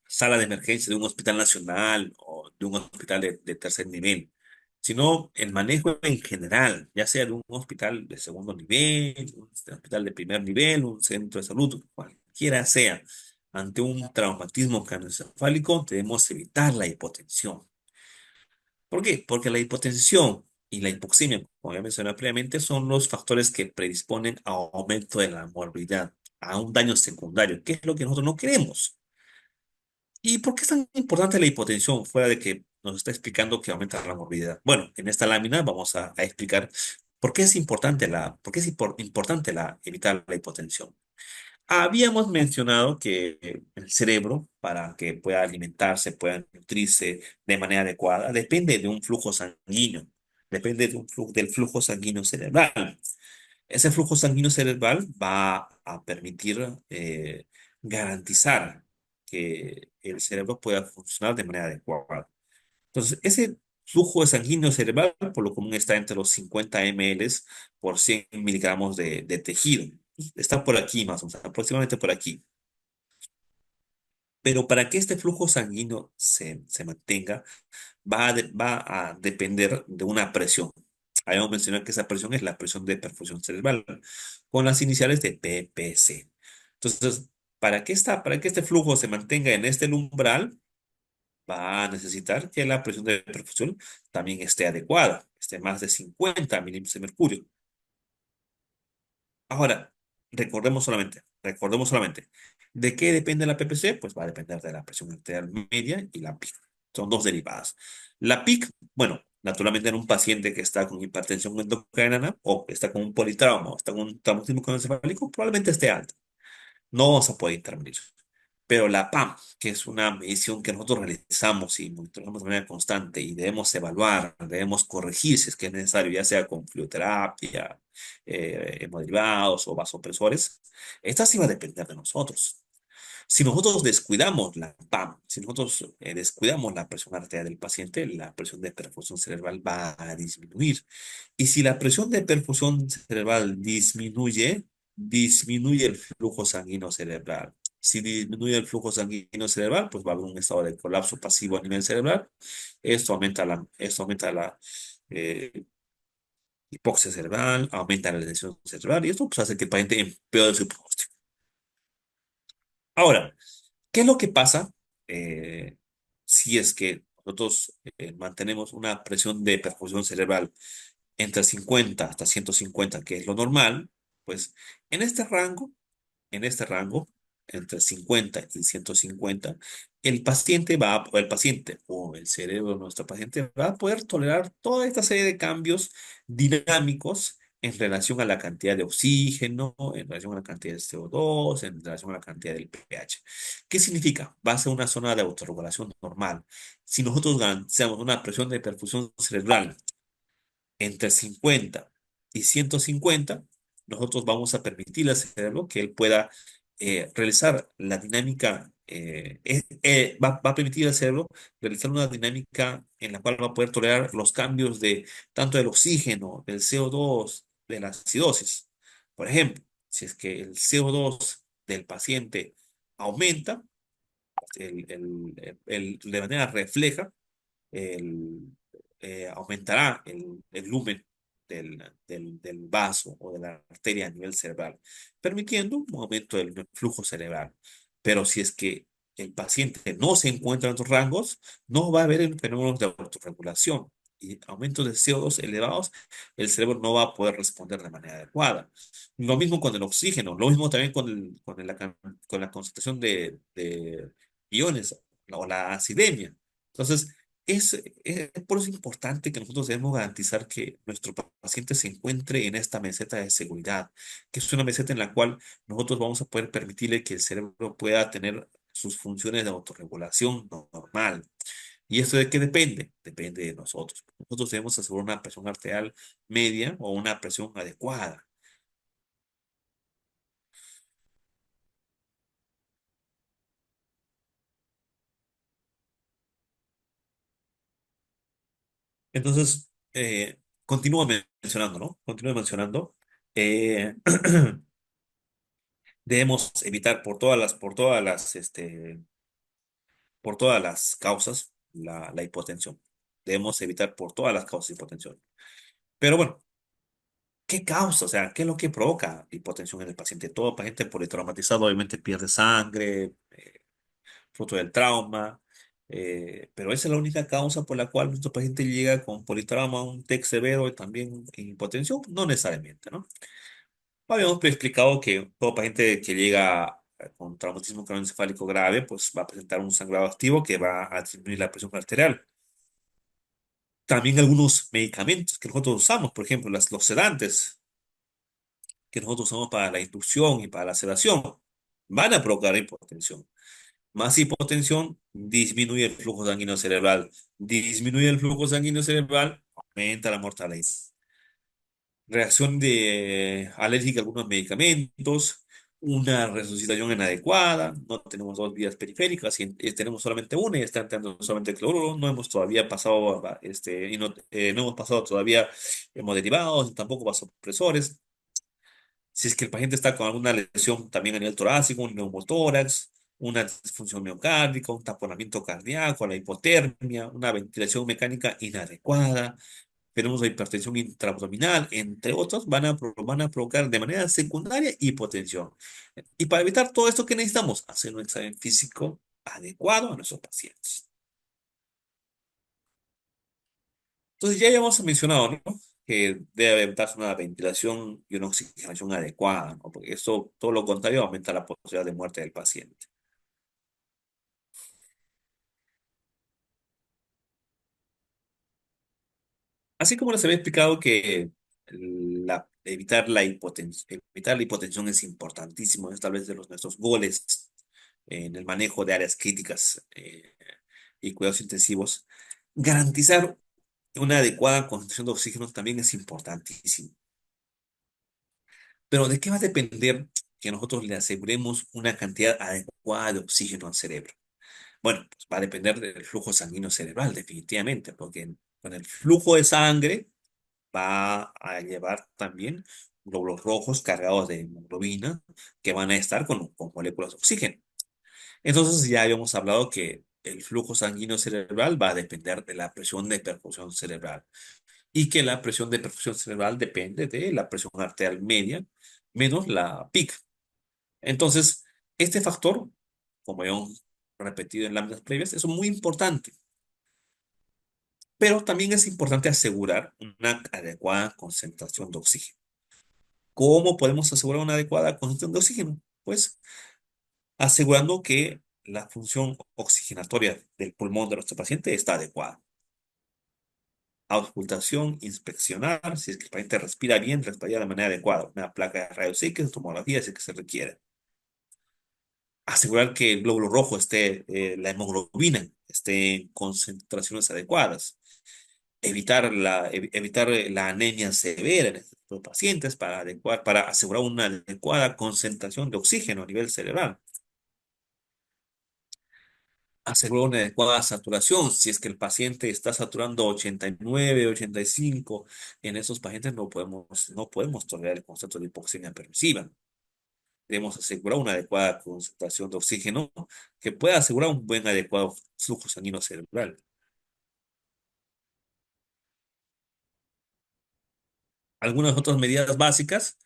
sala de emergencia de un hospital nacional o de un hospital de tercer nivel, sino el manejo en general, ya sea de un hospital de segundo nivel, un hospital de primer nivel, un centro de salud, cualquiera sea. Ante un traumatismo craneoencefálico debemos evitar la hipotensión. ¿Por qué? Porque la hipotensión y la hipoxemia, como ya mencioné previamente, son los factores que predisponen a aumento de la morbilidad, a un daño secundario, que es lo que nosotros no queremos. ¿Y por qué es tan importante la hipotensión? Fuera de que nos está explicando que aumenta la movilidad. Bueno, en esta lámina vamos a explicar por qué es importante evitar la hipotensión. Habíamos mencionado que el cerebro, para que pueda alimentarse, pueda nutrirse de manera adecuada, depende de un flujo sanguíneo, depende del flujo sanguíneo cerebral. Ese flujo sanguíneo cerebral va a permitir garantizar que el cerebro pueda funcionar de manera adecuada. Entonces, ese flujo sanguíneo cerebral por lo común está entre los 50 ml por 100 miligramos de tejido. Está por aquí más o menos, aproximadamente por aquí. Pero para que este flujo sanguíneo se mantenga, va a depender de una presión. Habíamos mencionado que esa presión es la presión de perfusión cerebral, con las iniciales de PPC. Entonces, para que este flujo se mantenga en este umbral, va a necesitar que la presión de perfusión también esté adecuada, esté más de 50 milímetros de mercurio. Ahora, recordemos solamente, ¿de qué depende la PPC? Pues va a depender de la presión arterial media y la PIC. Son dos derivadas. La PIC, bueno, naturalmente en un paciente que está con hipertensión endocrina o está con un politrauma o está con un traumatismo craneoencefálico, probablemente esté alta. No vamos a poder intervenir. Pero la PAM, que es una medición que nosotros realizamos y monitoreamos de manera constante y debemos evaluar, debemos corregir si es que es necesario, ya sea con fluoterapia, hemoderivados o vasopresores, esta sí va a depender de nosotros. Si nosotros descuidamos la PAM, si nosotros descuidamos la presión arterial del paciente, la presión de perfusión cerebral va a disminuir. Y si la presión de perfusión cerebral disminuye, disminuye el flujo sanguíneo cerebral. Si disminuye el flujo sanguíneo cerebral, pues va a haber un estado de colapso pasivo a nivel cerebral. Esto aumenta la eh, hipoxia cerebral, aumenta la lesión cerebral y esto pues, hace que el paciente empeore su pronóstico. Ahora, ¿qué es lo que pasa eh, si es que nosotros mantenemos una presión de perfusión cerebral entre 50 hasta 150, que es lo normal? Pues en este rango, en este rango, entre 50 y 150, el paciente o el cerebro de nuestro paciente va a poder tolerar toda esta serie de cambios dinámicos en relación a la cantidad de oxígeno, en relación a la cantidad de CO2, en relación a la cantidad del pH. ¿Qué significa? Va a ser una zona de autorregulación normal. Si nosotros garantizamos una presión de perfusión cerebral entre 50 y 150, nosotros vamos a permitirle al cerebro que él pueda realizar la dinámica, va a permitir al cerebro realizar una dinámica en la cual va a poder tolerar los cambios de tanto del oxígeno, del CO2, de la acidosis. Por ejemplo, si es que el CO2 del paciente aumenta, de manera refleja, el, aumentará el lumen del vaso o de la arteria a nivel cerebral, permitiendo un aumento del flujo cerebral. Pero si es que el paciente no se encuentra en estos rangos, no va a haber fenómenos de autorregulación y aumentos de CO2 elevados, el cerebro no va a poder responder de manera adecuada. Lo mismo con el oxígeno, lo mismo también con la concentración de iones o la acidemia. Entonces, es por eso importante que nosotros debemos garantizar que nuestro paciente se encuentre en esta meseta de seguridad, que es una meseta en la cual nosotros vamos a poder permitirle que el cerebro pueda tener sus funciones de autorregulación normal. ¿Y esto de qué depende? Depende de nosotros. Nosotros debemos asegurar una presión arterial media o una presión adecuada. Entonces, continúo mencionando, ¿no? Continúo mencionando. eh, Debemos evitar por todas las causas la hipotensión. Debemos evitar por todas las causas hipotensión. Pero bueno, ¿qué causa? O sea, ¿qué es lo que provoca hipotensión en el paciente? Todo paciente politraumatizado obviamente pierde sangre, fruto del trauma, pero esa es la única causa por la cual nuestro paciente llega con politrauma, un TEC severo y también hipotensión. No necesariamente, ¿no? Habíamos explicado que todo paciente que llega con traumatismo craneoencefálico grave, pues va a presentar un sangrado activo que va a disminuir la presión arterial. También algunos medicamentos que nosotros usamos, por ejemplo, los sedantes que nosotros usamos para la inducción y para la sedación, van a provocar hipotensión. Más hipotensión disminuye el flujo sanguíneo cerebral. Disminuye el flujo sanguíneo cerebral, aumenta la mortalidad. Reacción alérgica a algunos medicamentos, una resucitación inadecuada, no tenemos dos vías periféricas, tenemos solamente una y está entrando solamente cloruro, no hemos todavía pasado, y no hemos pasado todavía hemoderivados, tampoco vasopresores. Si es que el paciente está con alguna lesión también a nivel torácico, un neumotórax, una disfunción miocárdica, un taponamiento cardíaco, la hipotermia, una ventilación mecánica inadecuada, tenemos la hipertensión intraabdominal, entre otros, van a provocar de manera secundaria hipotensión. Y para evitar todo esto, ¿qué necesitamos? Hacer un examen físico adecuado a nuestros pacientes. Entonces, ya habíamos mencionado, ¿no? Que debe darse una ventilación y una oxigenación adecuada, ¿no? Porque eso, todo lo contrario, aumenta la posibilidad de muerte del paciente. Así como les había explicado que evitar la hipotensión es importantísimo, es tal vez de los nuestros goles en el manejo de áreas críticas y cuidados intensivos. Garantizar una adecuada concentración de oxígeno también es importantísimo. Pero ¿de qué va a depender que nosotros le aseguremos una cantidad adecuada de oxígeno al cerebro? Bueno, pues va a depender del flujo sanguíneo cerebral, definitivamente, porque con el flujo de sangre va a llevar también glóbulos rojos cargados de hemoglobina que van a estar con moléculas de oxígeno. Entonces ya habíamos hablado que el flujo sanguíneo cerebral va a depender de la presión de perfusión cerebral y que la presión de perfusión cerebral depende de la presión arterial media menos la PIC. Entonces, este factor, como hemos repetido en láminas previas, es muy importante, pero también es importante asegurar una adecuada concentración de oxígeno. ¿Cómo podemos asegurar una adecuada concentración de oxígeno? Pues asegurando que la función oxigenatoria del pulmón de nuestro paciente está adecuada. Auscultación, inspeccionar, si es que el paciente respira bien, respira de manera adecuada, una placa de rayos X, tomografía, si es que se requiere. Asegurar que el glóbulo rojo esté, la hemoglobina, esté en concentraciones adecuadas. Evitar la anemia severa en este tipo de pacientes para asegurar una adecuada concentración de oxígeno a nivel cerebral. Asegurar una adecuada saturación. Si es que el paciente está saturando 89, 85, en esos pacientes no podemos tolerar el concepto de hipoxemia permisiva. Debemos asegurar una adecuada concentración de oxígeno que pueda asegurar un buen adecuado flujo sanguíneo cerebral. Algunas otras medidas básicas,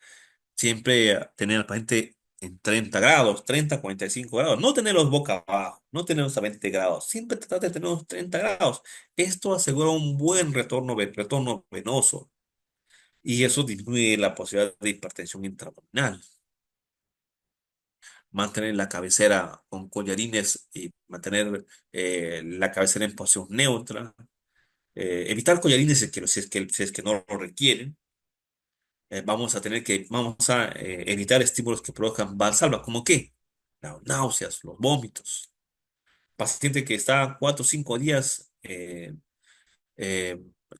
siempre tener al paciente en 30 grados, 30, 45 grados, no tenerlos boca abajo, no tenerlos a 20 grados, siempre tratar de tenerlos 30 grados. Esto asegura un buen retorno venoso y eso disminuye la posibilidad de hipertensión intraabdominal. Mantener la cabecera con collarines y mantener la cabecera en posición neutra. Evitar collarines si es que no lo requieren. Vamos a evitar estímulos que produzcan valsalva, como qué, las náuseas, los vómitos. Paciente que está 4 o 5 días eh,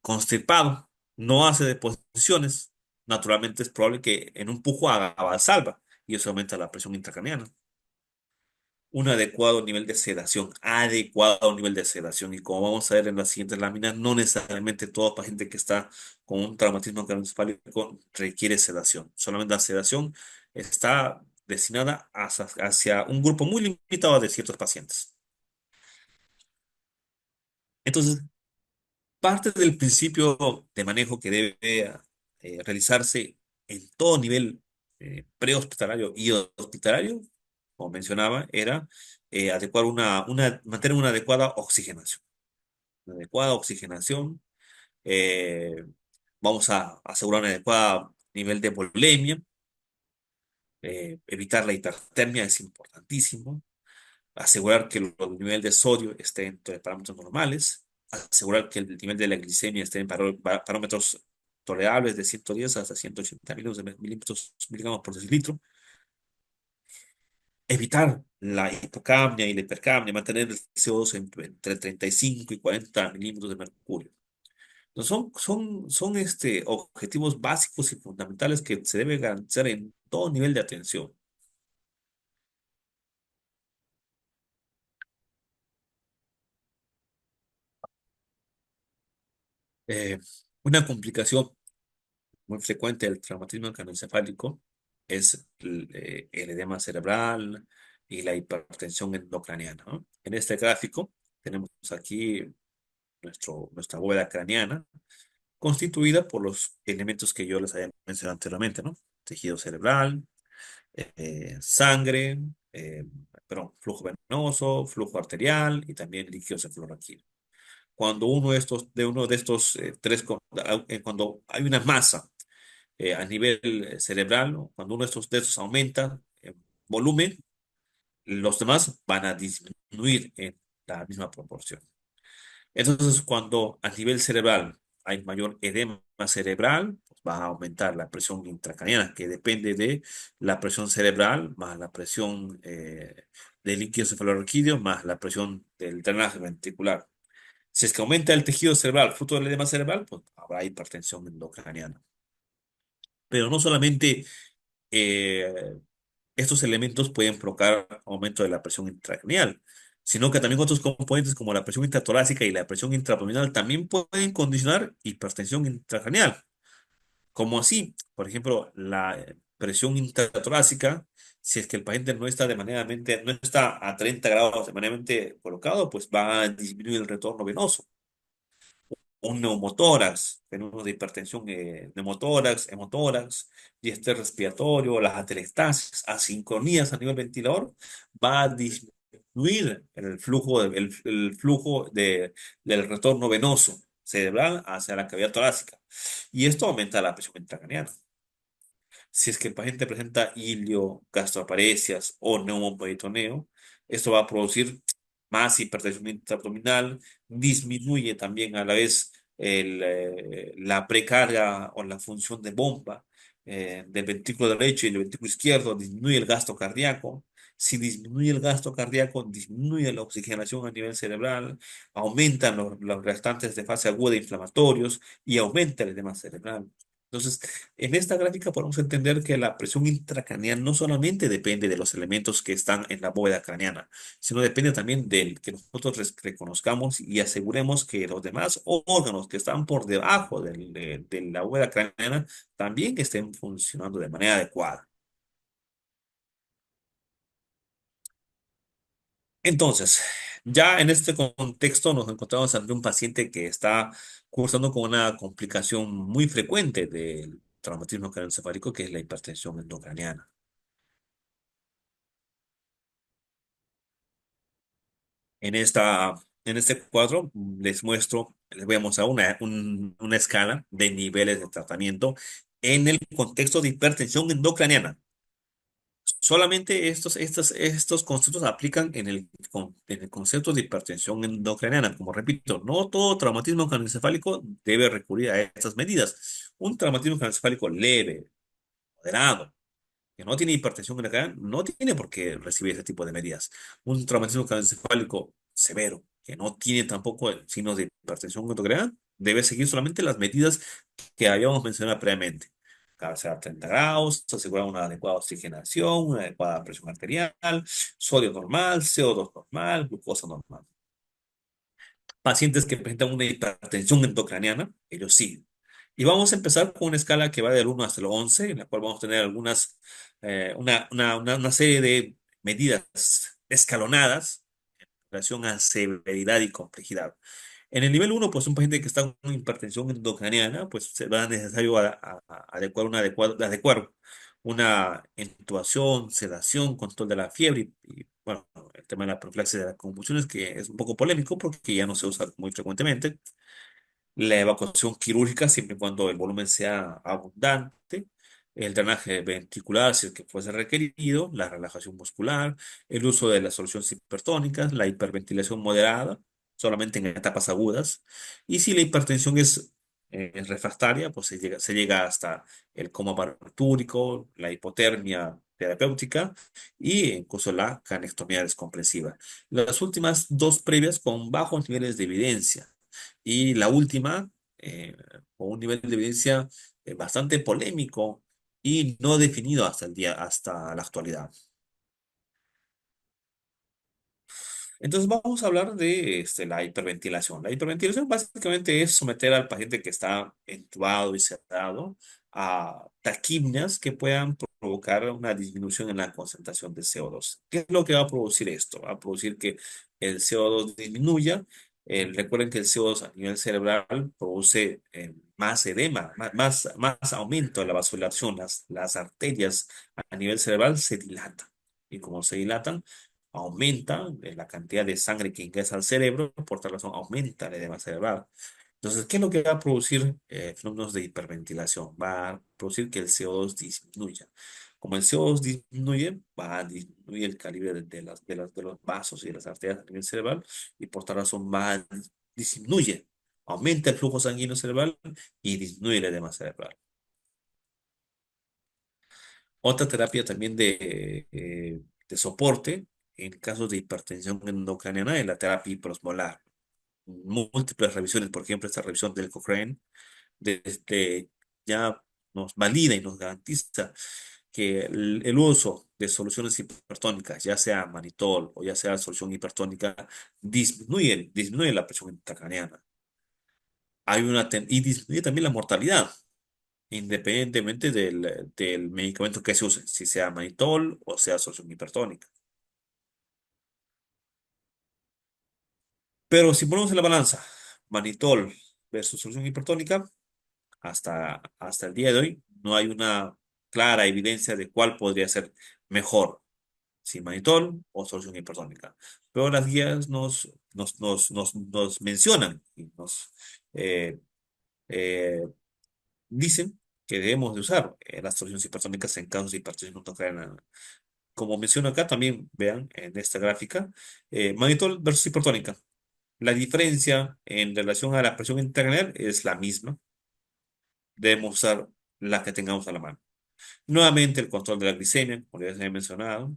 constipado, no hace deposiciones, naturalmente es probable que en un pujo haga valsalva y eso aumenta la presión intracraniana. Un adecuado nivel de sedación. Y como vamos a ver en las siguientes láminas, no necesariamente todo paciente que está con un traumatismo craneoencefálico requiere sedación. Solamente la sedación está destinada hacia un grupo muy limitado de ciertos pacientes. Entonces, parte del principio de manejo que debe realizarse en todo nivel prehospitalario y hospitalario, como mencionaba, era mantener una adecuada oxigenación. Una adecuada oxigenación. eh, Vamos a asegurar un adecuado nivel de volemia. Evitar la hipertermia es importantísimo. Asegurar que el nivel de sodio esté entre parámetros normales, asegurar que el nivel de la glicemia esté en parámetros tolerables de 110 hasta 180 miligramos por decilitro, evitar la hipocapnia y la hipercapnia, mantener el CO2 entre 35 y 40 milímetros de mercurio. Entonces, son objetivos básicos y fundamentales que se deben garantizar en todo nivel de atención. Eh, una complicación muy frecuente del traumatismo craneoencefálico es el edema cerebral y la hipertensión endocraniana, ¿no? En este gráfico tenemos aquí nuestra bóveda craneana constituida por los elementos que yo les había mencionado anteriormente, ¿no? Tejido cerebral, sangre, eh, perdón, flujo venoso, flujo arterial y también líquido cefalorraquídeo. Cuando uno de estos cuando hay una masa a nivel cerebral, ¿no? Cuando uno de estos aumenta en volumen, los demás van a disminuir en la misma proporción. Entonces, cuando a nivel cerebral hay mayor edema cerebral, pues va a aumentar la presión intracraniana, que depende de la presión cerebral más la presión del líquido cefalorraquídeo más la presión del drenaje ventricular. Si es que aumenta el tejido cerebral fruto del edema cerebral, pues habrá hipertensión endocraniana. Pero no solamente eh, estos elementos pueden provocar aumento de la presión intracraneal, sino que también otros componentes como la presión intratorácica y la presión intraabdominal también pueden condicionar hipertensión intracraneal. Como así, por ejemplo, la presión intratorácica, si es que el paciente no está a 30 grados de manera colocado, pues va a disminuir el retorno venoso. Un neumotórax, fenómeno de hipertensión, neumotórax, hemotórax, distrés respiratorio, las atelectasis, asincronías a nivel ventilador, va a disminuir el flujo del retorno venoso cerebral hacia la cavidad torácica. Y esto aumenta la presión intracraniana. Si es que el paciente presenta ilio, gastroparesis o neumoperitoneo, esto va a producir más hipertensión intraabdominal, disminuye también a la vez la precarga o la función de bomba del ventrículo derecho y del ventrículo izquierdo, disminuye el gasto cardíaco. Si disminuye el gasto cardíaco, disminuye la oxigenación a nivel cerebral, aumentan los restantes de fase aguda inflamatorios y aumenta el edema cerebral. Entonces, en esta gráfica podemos entender que la presión intracraneal no solamente depende de los elementos que están en la bóveda craneana, sino depende también del que nosotros reconozcamos y aseguremos que los demás órganos que están por debajo de la bóveda craneana también estén funcionando de manera adecuada. Entonces, ya en este contexto nos encontramos ante un paciente que está cursando con una complicación muy frecuente del traumatismo craneoencefálico, que es la hipertensión endocraniana. En este cuadro les voy a mostrar una escala de niveles de tratamiento en el contexto de hipertensión endocraniana. Solamente estos conceptos aplican en el concepto de hipertensión endocraniana. Como repito, no todo traumatismo craneoencefálico debe recurrir a estas medidas. Un traumatismo craneoencefálico leve, moderado, que no tiene hipertensión arterial, no tiene por qué recibir ese tipo de medidas. Un traumatismo craneoencefálico severo, que no tiene tampoco signos de hipertensión arterial, debe seguir solamente las medidas que habíamos mencionado previamente. Cabeza a 30 grados, asegurar una adecuada oxigenación, una adecuada presión arterial, sodio normal, CO2 normal, glucosa normal. Pacientes que presentan una hipertensión endocraniana, ellos sí. Y vamos a empezar con una escala que va del 1 hasta el 11, en la cual vamos a tener una serie de medidas escalonadas en relación a severidad y complejidad. En el nivel uno, pues un paciente que está con hipertensión endocraniana, pues se va necesario adecuar una intubación, sedación, control de la fiebre bueno, el tema de la profilaxis de las convulsiones, que es un poco polémico porque ya no se usa muy frecuentemente. La evacuación quirúrgica, siempre y cuando el volumen sea abundante. El drenaje ventricular, si es que fuese requerido, la relajación muscular, el uso de las soluciones hipertónicas, la hiperventilación moderada, solamente en etapas agudas. Y si la hipertensión es refractaria, pues se llega hasta el coma barbitúrico, la hipotermia terapéutica y incluso la canectomía descompresiva. Las últimas dos previas con bajos niveles de evidencia. Y la última, con un nivel de evidencia bastante polémico y no definido hasta la actualidad. Entonces vamos a hablar de la hiperventilación. La hiperventilación básicamente es someter al paciente que está entubado y sedado a taquimnias que puedan provocar una disminución en la concentración de CO2. ¿Qué es lo que va a producir esto? Va a producir que el CO2 disminuya. Recuerden que el CO2 a nivel cerebral produce más edema, más aumento de la vasodilatación. Las arterias a nivel cerebral se dilatan. Y como se dilatan, aumenta la cantidad de sangre que ingresa al cerebro, por tal razón aumenta el edema cerebral. Entonces, ¿qué es lo que va a producir fenómenos de hiperventilación? Va a producir que el CO2 disminuya. Como el CO2 disminuye, va a disminuir el calibre de los vasos y de las arterias a nivel cerebral y por tal razón disminuye, aumenta el flujo sanguíneo cerebral y disminuye el edema cerebral. Otra terapia también de soporte en casos de hipertensión endocraniana es la terapia hiperosmolar. Múltiples revisiones, por ejemplo, esta revisión del Cochrane, ya nos valida y nos garantiza que el uso de soluciones hipertónicas, ya sea manitol o ya sea solución hipertónica, disminuye la presión intracraneana. Y disminuye también la mortalidad, independientemente del medicamento que se use, si sea manitol o sea solución hipertónica. Pero si ponemos en la balanza manitol versus solución hipertónica, hasta el día de hoy no hay una clara evidencia de cuál podría ser mejor, si manitol o solución hipertónica. Pero las guías nos mencionan y nos eh, eh, dicen que debemos de usar, las torsiones hipertónicas en casos de hipertensión intracraniana. Como menciono acá, también vean en esta gráfica, mannitol versus hipertónica. La diferencia en relación a la presión intracraneal es la misma. Debemos usar la que tengamos a la mano. Nuevamente, el control de la glicemia, como ya se había mencionado.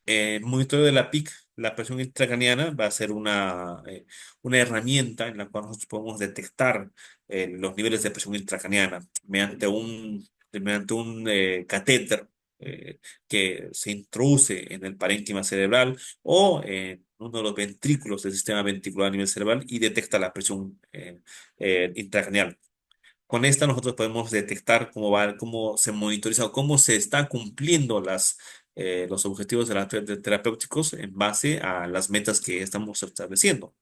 El monitoreo de la PIC, la presión intracraniana, va a ser una herramienta en la cual nosotros podemos detectar los niveles de presión intracraniana mediante un catéter que se introduce en el parénquima cerebral o en uno de los ventrículos del sistema ventricular a nivel cerebral y detecta la presión intracraneal. Con esta nosotros podemos detectar cómo se monitoriza o cómo se está cumpliendo los objetivos terapéuticos en base a las metas que estamos estableciendo.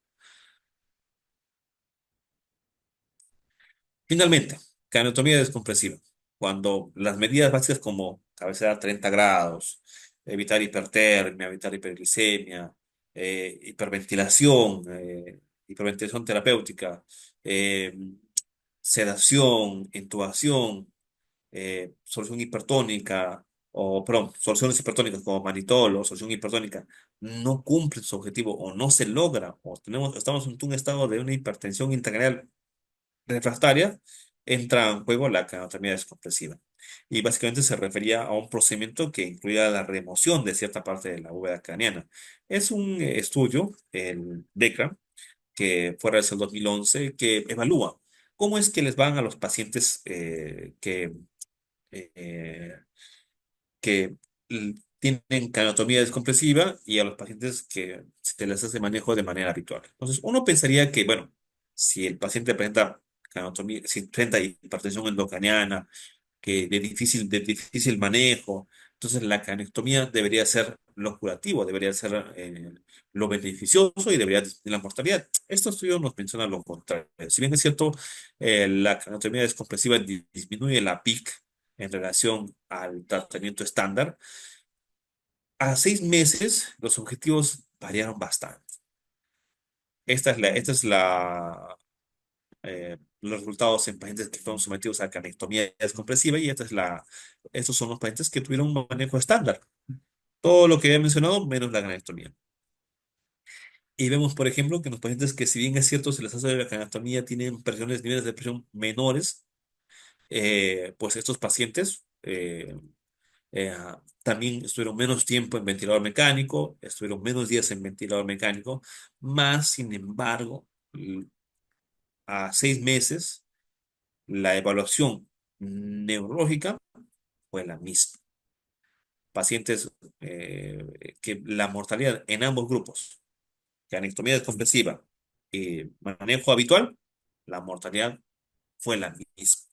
Finalmente, craniotomía descompresiva. Cuando las medidas básicas como cabecera a 30 grados, evitar hipertermia, evitar hiperglicemia, hiperventilación terapéutica, eh, sedación, intubación, solución hipertónica, perdón, soluciones hipertónicas como manitol o solución hipertónica no cumplen su objetivo o no se logra o estamos en un estado de una hipertensión intracranial refractaria, entra en juego la craniotomía descompresiva. Y básicamente se refería a un procedimiento que incluía la remoción de cierta parte de la bóveda craneana. Es un estudio, el DECRA, que fue realizado en 2011, que evalúa cómo es que les van a los pacientes eh, tienen craniotomía descompresiva y a los pacientes que se les hace manejo de manera habitual. Entonces, uno pensaría que, bueno, si el paciente presenta craniotomía, si presenta hipertensión endocraniana, que de difícil manejo, entonces la craniotomía debería ser lo curativo, debería ser lo beneficioso y debería disminuir la mortalidad. Este estudio nos menciona lo contrario. Si bien es cierto, la craniotomía descompresiva disminuye la PIC en relación al tratamiento estándar, a 6 meses los objetivos variaron bastante. Los resultados en pacientes que fueron sometidos a canectomía descompresiva y estos son los pacientes que tuvieron un manejo estándar. Todo lo que he mencionado menos la canectomía. Y vemos, por ejemplo, que los pacientes que si bien es cierto se les hace la canectomía tienen niveles de presión menores, pues estos pacientes también estuvieron menos tiempo en ventilador mecánico, estuvieron menos días en ventilador mecánico, más sin embargo, a 6 meses, la evaluación neurológica fue la misma. Pacientes que la mortalidad en ambos grupos, que anectomía descompresiva y manejo habitual, la mortalidad fue la misma.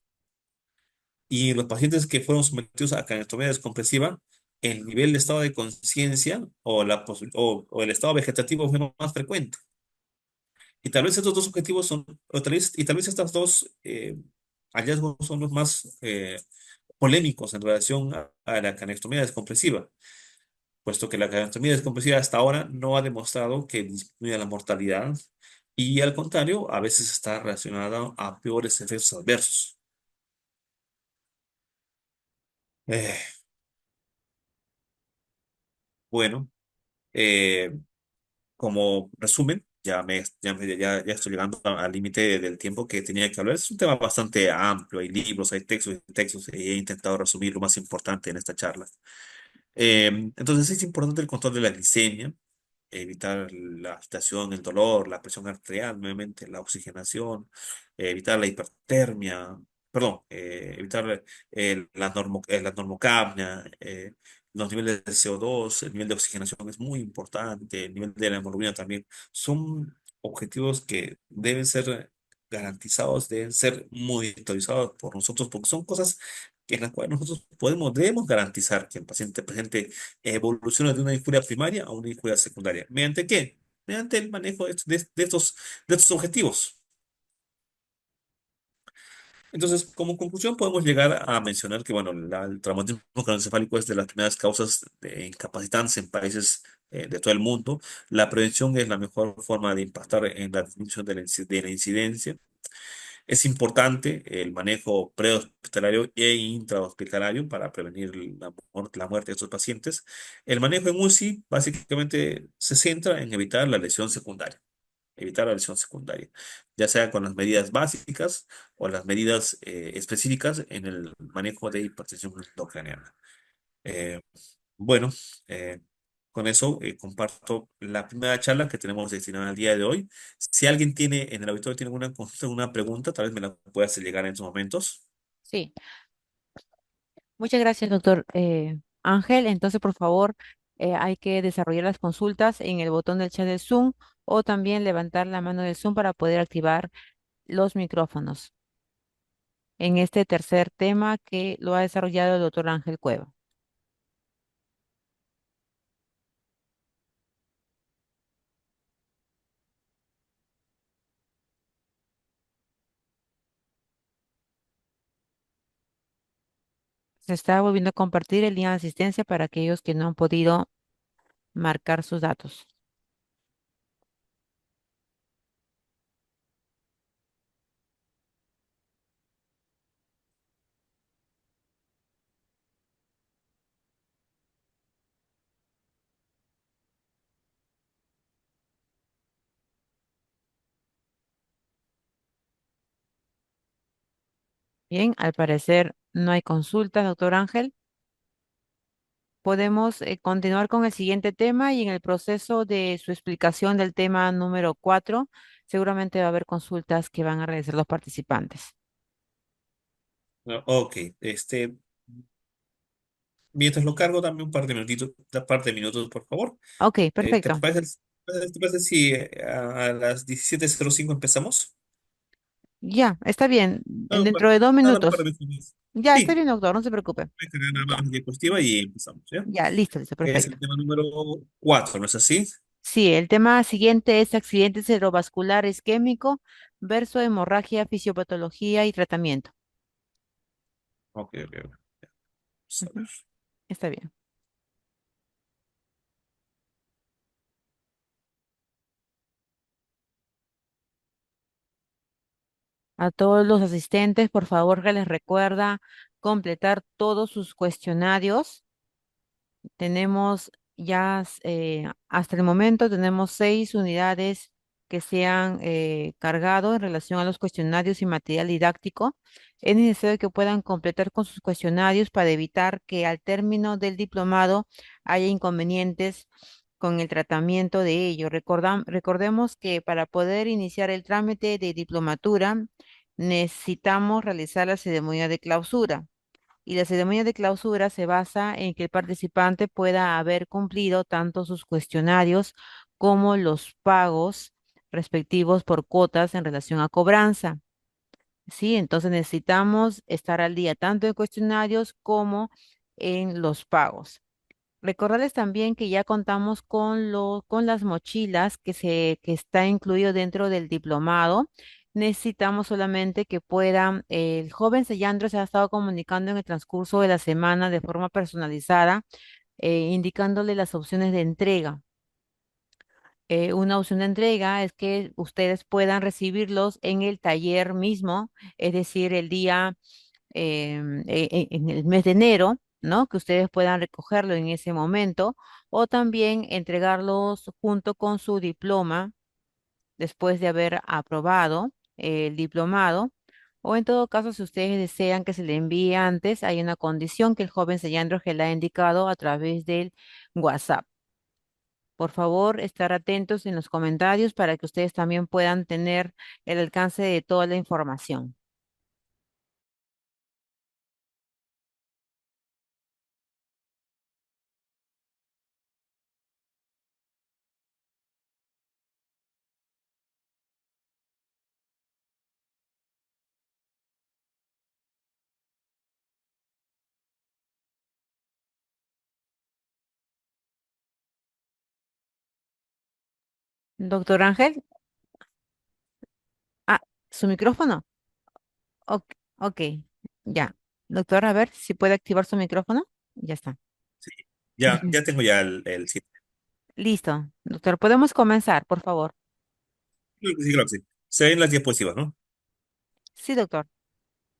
Y los pacientes que fueron sometidos a canetomía descompresiva, el nivel de estado de conciencia o el estado vegetativo fue más frecuente. Y tal vez estos dos objetivos y tal vez estos dos hallazgos son los más polémicos en relación a la canectomía descompresiva, puesto que la canectomía descompresiva hasta ahora no ha demostrado que disminuya la mortalidad y al contrario, a veces está relacionada a peores efectos adversos. Eh, bueno, eh, como resumen, ya estoy llegando al límite del tiempo que tenía que hablar. Es un tema bastante amplio, hay libros, hay textos y textos, y he intentado resumir lo más importante en esta charla. Entonces es importante el control de la glicemia, evitar la agitación, el dolor, la presión arterial, nuevamente, la oxigenación, evitar la hipertermia, perdón, evitar la normocapnia, los niveles de CO2, el nivel de oxigenación es muy importante, el nivel de la hemoglobina también. Son objetivos que deben ser garantizados, deben ser monitorizados por nosotros, porque son cosas en las cuales nosotros debemos garantizar que el paciente presente evoluciona de una injuria primaria a una injuria secundaria. ¿Mediante qué? Mediante el manejo de estos objetivos. Entonces, como conclusión, podemos llegar a mencionar que, bueno, el traumatismo craneoencefálico es de las primeras causas de incapacitantes en países de todo el mundo. La prevención es la mejor forma de impactar en la disminución de la incidencia. Es importante el manejo prehospitalario e intrahospitalario para prevenir la muerte de estos pacientes. El manejo en UCI básicamente se centra en evitar la lesión secundaria, ya sea con las medidas básicas o las medidas específicas en el manejo de hipertensión intracraniana. Eh, bueno, eh, con eso comparto la primera charla que tenemos destinada al día de hoy. Si alguien tiene en el auditorio tiene alguna consulta, una pregunta, tal vez me la pueda hacer llegar en estos momentos. Sí, muchas gracias, doctor Ángel. Entonces, por favor, hay que desarrollar las consultas en el botón del chat de Zoom o también levantar la mano del Zoom para poder activar los micrófonos en este tercer tema que lo ha desarrollado el doctor Ángel Cueva. Se está volviendo a compartir el link de asistencia para aquellos que no han podido marcar sus datos. Bien, al parecer no hay consulta, doctor Ángel. Podemos continuar con el siguiente tema y en el proceso de su explicación del tema número 4, seguramente va a haber consultas que van a realizar los participantes. No, ok, mientras lo cargo, dame un par de minutos, por favor. Ok, ¿Te perfecto. parece, te parece si a las 17:05 empezamos? Ya, está bien. Dame un par, Dentro de dos dame un par de minutos. minutos. Ya, está Sí, bien, doctor, no se preocupe. voy a cargar nada Ya, más la diapositiva y empezamos, ¿ya? ya, listo, listo, Es perfecto. el tema número 4, ¿no es así? Sí, el tema siguiente es accidente cerebrovascular isquémico versus hemorragia, fisiopatología y tratamiento. Ok, ok, ok. Vamos a ver. Ujú, está bien. A todos los asistentes, por favor, que les recuerda completar todos sus cuestionarios. Tenemos ya, hasta el momento, tenemos 6 unidades que se han cargado en relación a los cuestionarios y material didáctico. Es necesario que puedan completar con sus cuestionarios para evitar que al término del diplomado haya inconvenientes con el tratamiento de ello. Recordemos que para poder iniciar el trámite de diplomatura necesitamos realizar la ceremonia de clausura y la ceremonia de clausura se basa en que el participante pueda haber cumplido tanto sus cuestionarios como los pagos respectivos por cuotas en relación a cobranza. Sí, entonces necesitamos estar al día tanto en cuestionarios como en los pagos. Recordarles también que ya contamos con las mochilas que está incluido dentro del diplomado. Necesitamos solamente que puedan, el joven Sellandro se ha estado comunicando en el transcurso de la semana de forma personalizada, indicándole las opciones de entrega. Una opción de entrega es que ustedes puedan recibirlos en el taller mismo, es decir, el día en el mes de enero, ¿no? Que ustedes puedan recogerlo en ese momento o también entregarlos junto con su diploma después de haber aprobado el diplomado. O en todo caso, si ustedes desean que se le envíe antes, hay una condición que el joven Sellandro que le ha indicado a través del WhatsApp. Por favor, estar atentos en los comentarios para que ustedes también puedan tener el alcance de toda la información. Doctor Ángel, ah, su micrófono. Ok, ok, ya. Doctor, a ver si puede activar su micrófono. Ya está. Sí, ya tengo ya el sitio. Listo. Doctor, podemos comenzar, por favor. Creo que sí, creo que sí. Se ven las diapositivas, ¿no? Sí, doctor.